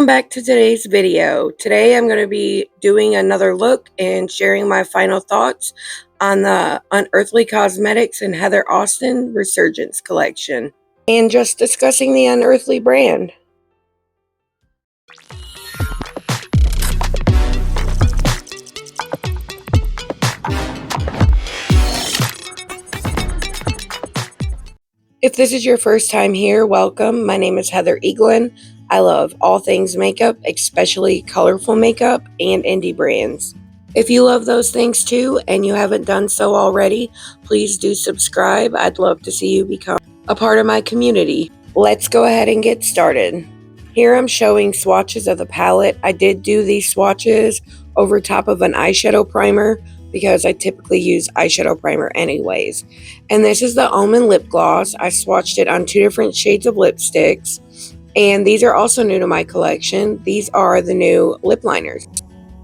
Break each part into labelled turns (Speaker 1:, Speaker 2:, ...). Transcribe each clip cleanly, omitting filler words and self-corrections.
Speaker 1: Welcome back to today's video. Today I'm going to be doing another look and sharing my final thoughts on the Unearthly Cosmetics and Heather Austin Resurgence collection, and just discussing the Unearthly brand. If this is your first time here, welcome. My name is Heather Eaglin. I love all things makeup, especially colorful makeup and indie brands. If you love those things too, and you haven't done so already, please do subscribe. I'd love to see you become a part of my community. Let's go ahead and get started. Here I'm showing swatches of the palette. I did do these swatches over top of an eyeshadow primer because I typically use eyeshadow primer anyways. And this is the OMEN lip gloss. I swatched it on 2 different shades of lipsticks. And these are also new to my collection. These are the new lip liners.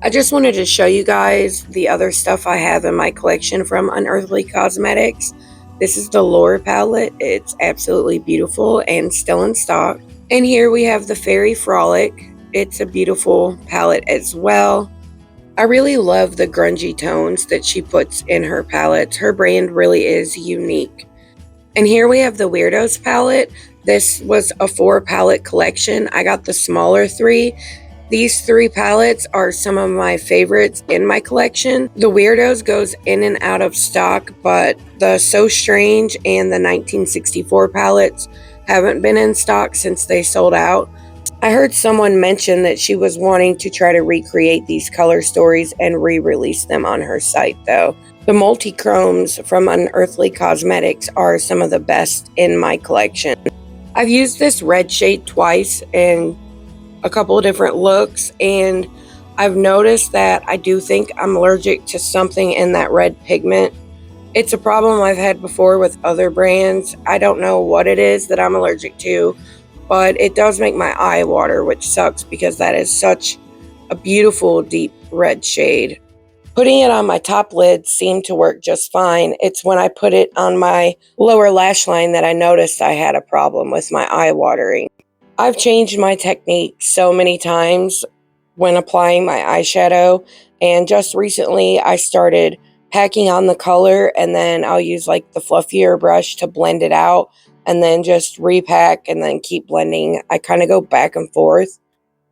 Speaker 1: I just wanted to show you guys the other stuff I have in my collection from Unearthly Cosmetics. This is the Lore palette. It's absolutely beautiful and still in stock. And here we have the Fairy Frolic. It's a beautiful palette as well. I really love the grungy tones that she puts in her palettes. Her brand really is unique. And here we have the Weirdos palette. This was a 4 palette collection. I got the smaller 3. These 3 palettes are some of my favorites in my collection. The Weirdos goes in and out of stock, but the So Strange and the 1964 palettes haven't been in stock since they sold out. I heard someone mention that she was wanting to try to recreate these color stories and re-release them on her site though. The multi-chromes from Unearthly Cosmetics are some of the best in my collection. I've used this red shade twice in a couple of different looks, and I've noticed that I do think I'm allergic to something in that red pigment. It's a problem I've had before with other brands. I don't know what it is that I'm allergic to, but it does make my eye water, which sucks because that is such a beautiful deep red shade. Putting it on my top lid seemed to work just fine. It's when I put it on my lower lash line that I noticed I had a problem with my eye watering. I've changed my technique so many times when applying my eyeshadow, and just recently I started packing on the color, and then I'll use like the fluffier brush to blend it out, and then just repack and then keep blending. I kind of go back and forth.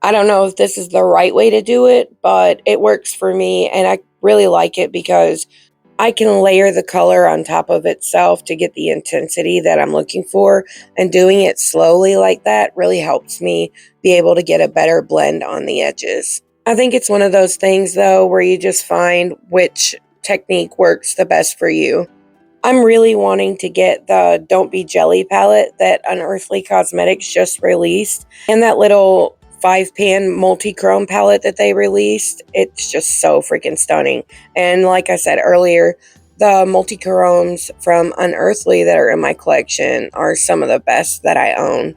Speaker 1: I don't know if this is the right way to do it, but it works for me, and I really like it because I can layer the color on top of itself to get the intensity that I'm looking for, and doing it slowly like that really helps me be able to get a better blend on the edges. I think it's one of those things though where you just find which technique works the best for you. I'm really wanting to get the Don't Be Jelly palette that Unearthly Cosmetics just released, and that little 5-pan multi-chrome palette that they released. It's just so freaking stunning. And like I said earlier, the multi-chromes from Unearthly that are in my collection are some of the best that I own.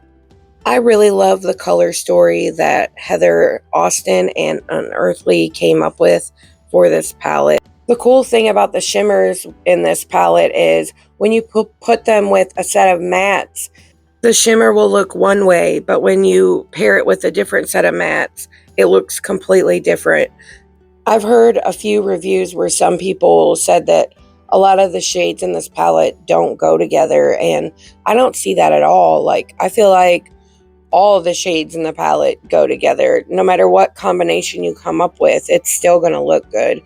Speaker 1: I really love the color story that Heather Austin and Unearthly came up with for this palette. The cool thing about the shimmers in this palette is when you put them with a set of mattes, the shimmer will look one way, but when you pair it with a different set of mattes, it looks completely different. I've heard a few reviews where some people said that a lot of the shades in this palette don't go together, and I don't see that at all. Like, I feel like all of the shades in the palette go together. No matter what combination you come up with, it's still going to look good.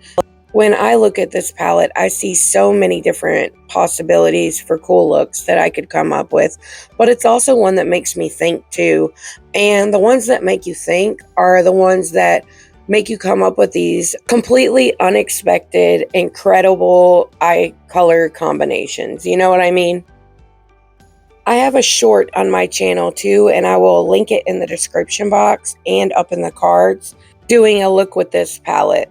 Speaker 1: When I look at this palette, I see so many different possibilities for cool looks that I could come up with, but it's also one that makes me think too. And the ones that make you think are the ones that make you come up with these completely unexpected, incredible eye color combinations. You know what I mean? I have a short on my channel too, and I will link it in the description box and up in the cards, doing a look with this palette.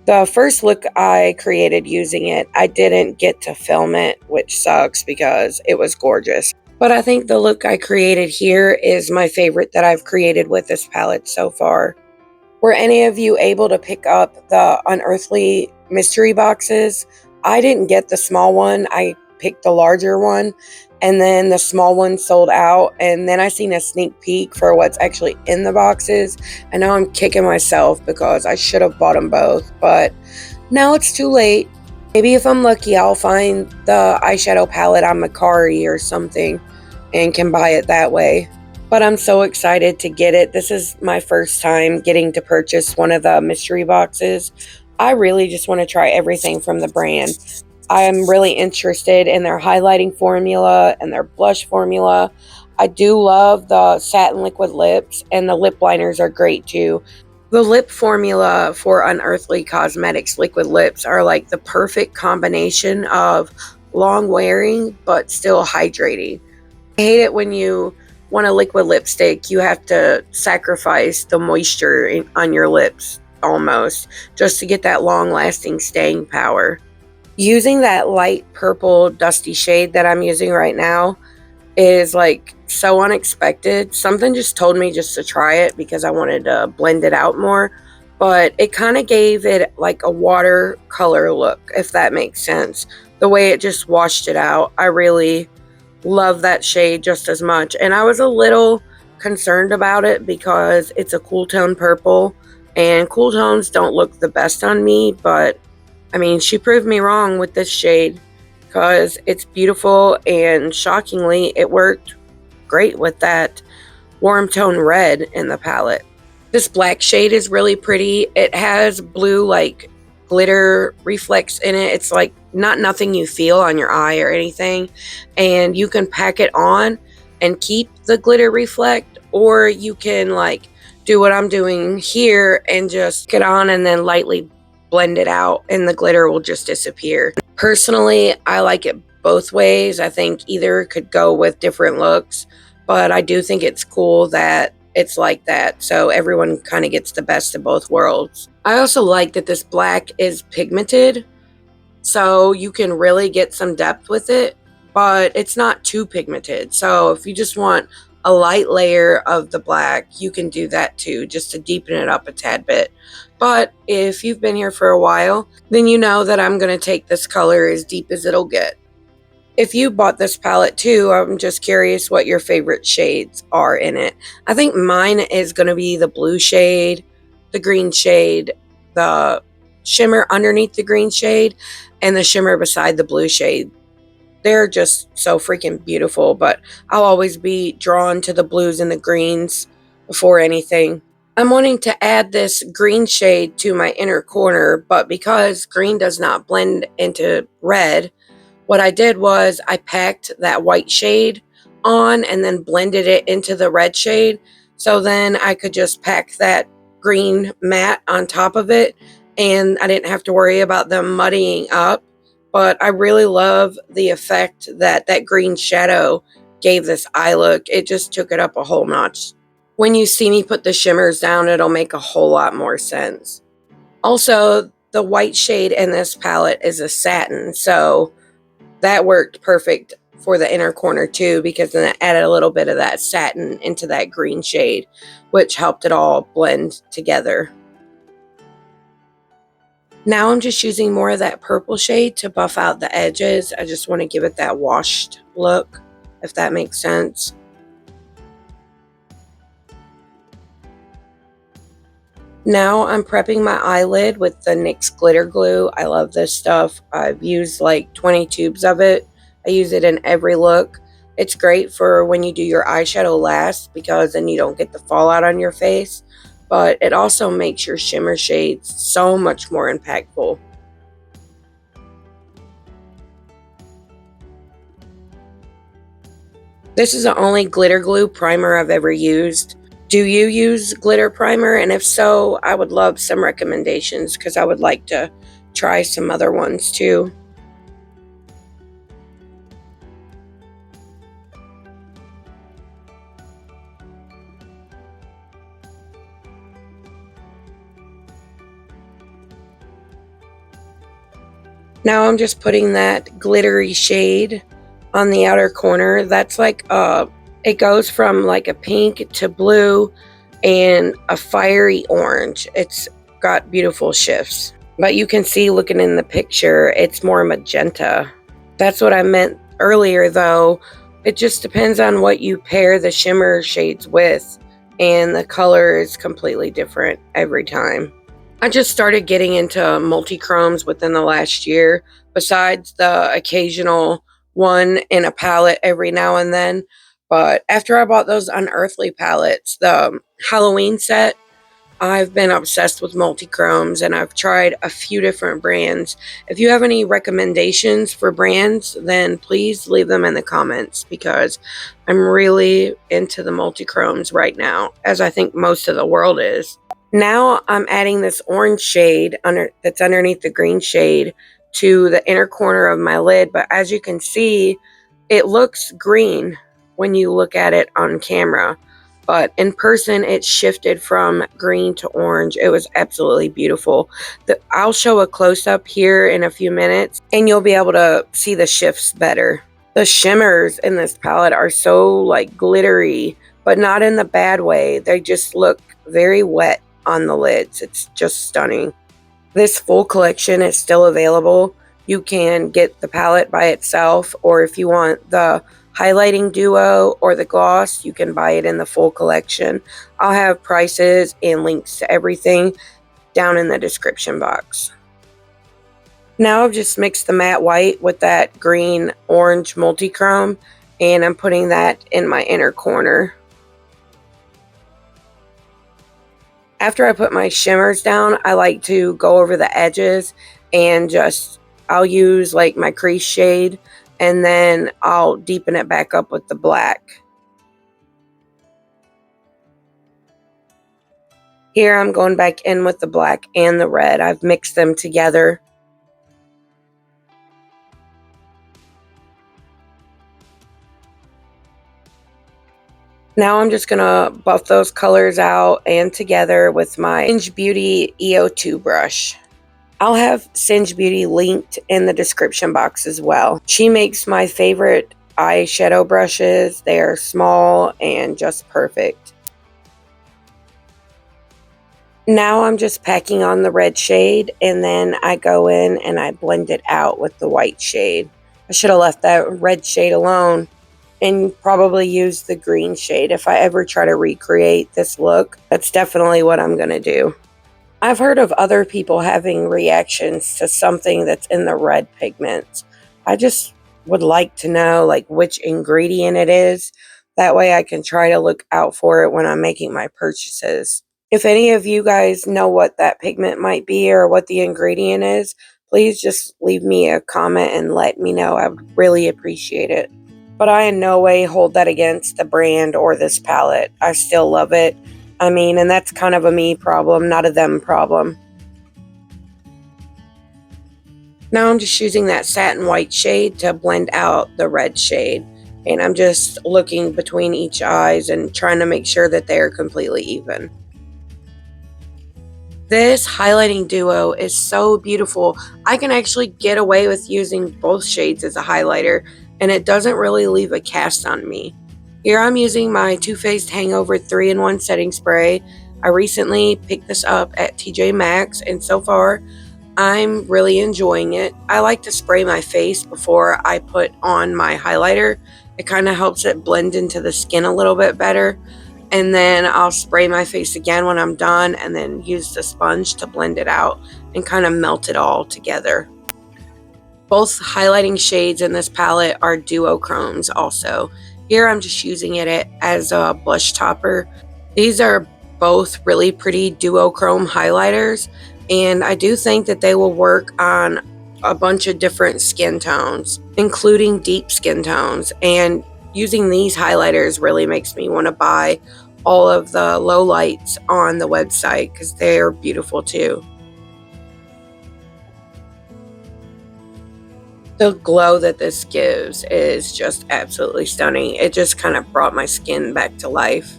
Speaker 1: The first look I created using it, I didn't get to film it, which sucks because it was gorgeous. But I think the look I created here is my favorite that I've created with this palette so far. Were any of you able to pick up the Unearthly mystery boxes? I didn't get the small one. I picked the larger one. and then the small one sold out, and then I seen a sneak peek for what's actually in the boxes. I know I'm kicking myself because I should have bought them both, but now it's too late. Maybe if I'm lucky, I'll find the eyeshadow palette on BAKERIE or something and can buy it that way. But I'm so excited to get it. This is my first time getting to purchase one of the mystery boxes. I really just want to try everything from the brand. I am really interested in their highlighting formula and their blush formula. I do love the satin liquid lips, and the lip liners are great too. The lip formula for Unearthly Cosmetics liquid lips are like the perfect combination of long wearing but still hydrating. I hate it when you want a liquid lipstick, you have to sacrifice the moisture on your lips almost just to get that long lasting staying power. Using that light purple dusty shade that I'm using right now is like so unexpected. Something just told me just to try it because I wanted to blend it out more, but it kind of gave it like a watercolor look, if that makes sense. The way it just washed it out. I really love that shade just as much, and I was a little concerned about it because it's a cool tone purple, and cool tones don't look the best on me, but I mean, she proved me wrong with this shade because it's beautiful, and shockingly, it worked great with that warm tone red in the palette. This black shade is really pretty. It has blue like glitter reflex in it. It's like nothing you feel on your eye or anything, and you can pack it on and keep the glitter reflect, or you can like do what I'm doing here and just get on and then lightly blend it out and the glitter will just disappear. Personally, I like it both ways. I think either could go with different looks, but I do think it's cool that it's like that, so everyone kind of gets the best of both worlds. I also like that this black is pigmented, so you can really get some depth with it, but it's not too pigmented. So if you just want a light layer of the black, you can do that too, just to deepen it up a tad bit. But if you've been here for a while, then you know that I'm going to take this color as deep as it'll get. If you bought this palette too, I'm just curious what your favorite shades are in it. I think mine is going to be the blue shade, the green shade, the shimmer underneath the green shade, and the shimmer beside the blue shade. They're just so freaking beautiful, but I'll always be drawn to the blues and the greens before anything. I'm wanting to add this green shade to my inner corner, but because green does not blend into red, what I did was I packed that white shade on and then blended it into the red shade. So then I could just pack that green matte on top of it, and I didn't have to worry about them muddying up. But I really love the effect that that green shadow gave this eye look. It just took it up a whole notch. When you see me put the shimmers down, it'll make a whole lot more sense. Also, the white shade in this palette is a satin, so that worked perfect for the inner corner too, because then it added a little bit of that satin into that green shade, which helped it all blend together. Now I'm just using more of that purple shade to buff out the edges. I just want to give it that washed look, if that makes sense. Now I'm prepping my eyelid with the NYX glitter glue. I love this stuff. I've used like 20 tubes of it. I use it in every look. It's great for when you do your eyeshadow last because then you don't get the fallout on your face, but it also makes your shimmer shades so much more impactful. This is the only glitter glue primer I've ever used. Do you use glitter primer? And if so, I would love some recommendations because I would like to try some other ones too. Now I'm just putting that glittery shade on the outer corner. That's like it goes from like a pink to blue and a fiery orange. It's got beautiful shifts. But you can see looking in the picture, it's more magenta. That's what I meant earlier though It just depends on what you pair the shimmer shades with, and the color is completely different every time. I just started getting into multi-chromes within the last year, besides the occasional one in a palette every now and then. But after I bought those Unearthly palettes, the Halloween set, I've been obsessed with multi-chromes, and I've tried a few different brands. If you have any recommendations for brands, then please leave them in the comments, because I'm really into the multi-chromes right now, as I think most of the world is. Now I'm adding this orange shade that's underneath the green shade to the inner corner of my lid, but as you can see, it looks green when you look at it on camera. But in person, it shifted from green to orange. It was absolutely beautiful. I'll show a close-up here in a few minutes, and you'll be able to see the shifts better. The shimmers in this palette are so like glittery, but not in the bad way. They just look very wet on the lids. It's just stunning. This full collection is still available. You can get the palette by itself, or if you want the highlighting duo or the gloss, you can buy it in the full collection. I'll have prices and links to everything down in the description box. Now I've just mixed the matte white with that green orange multi-chrome, and I'm putting that in my inner corner. After I put my shimmers down, I like to go over the edges and I'll use like my crease shade, and then I'll deepen it back up with the black. Here I'm going back in with the black and the red. I've mixed them together. Now I'm just going to buff those colors out and together with my SINGE BEAUTY EO2 brush. I'll have SINGE BEAUTY linked in the description box as well. She makes my favorite eyeshadow brushes. They are small and just perfect. Now I'm just packing on the red shade, and then I go in and I blend it out with the white shade. I should have left that red shade alone and probably use the green shade if I ever try to recreate this look. That's definitely what I'm going to do. I've heard of other people having reactions to something that's in the red pigments. I just would like to know like which ingredient it is. That way I can try to look out for it when I'm making my purchases. If any of you guys know what that pigment might be or what the ingredient is, please just leave me a comment and let me know. I would really appreciate it. But I in no way hold that against the brand or this palette. I still love it. I mean, and that's kind of a me problem, not a them problem. Now I'm just using that satin white shade to blend out the red shade. And I'm just looking between each eyes and trying to make sure that they are completely even. This highlighting duo is so beautiful. I can actually get away with using both shades as a highlighter, and it doesn't really leave a cast on me. Here I'm using my Too Faced Hangover 3-in-1 setting spray. I recently picked this up at TJ Maxx, and so far I'm really enjoying it. I like to spray my face before I put on my highlighter. It kind of helps it blend into the skin a little bit better. And then I'll spray my face again when I'm done, and then use the sponge to blend it out and kind of melt it all together. Both highlighting shades in this palette are duochromes also. Here I'm just using it as a blush topper. These are both really pretty duochrome highlighters, and I do think that they will work on a bunch of different skin tones, including deep skin tones. And using these highlighters really makes me want to buy all of the low lights on the website because they're beautiful too. The glow that this gives is just absolutely stunning. It just kind of brought my skin back to life.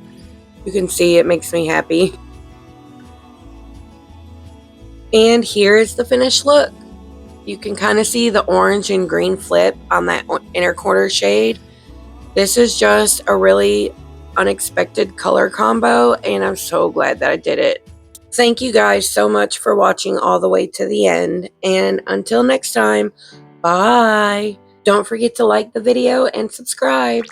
Speaker 1: You can see it makes me happy. And here is the finished look. You can kind of see the orange and green flip on that inner corner shade. This is just a really unexpected color combo, and I'm so glad that I did it. Thank you guys so much for watching all the way to the end, and until next time, bye. Don't forget to like the video and subscribe.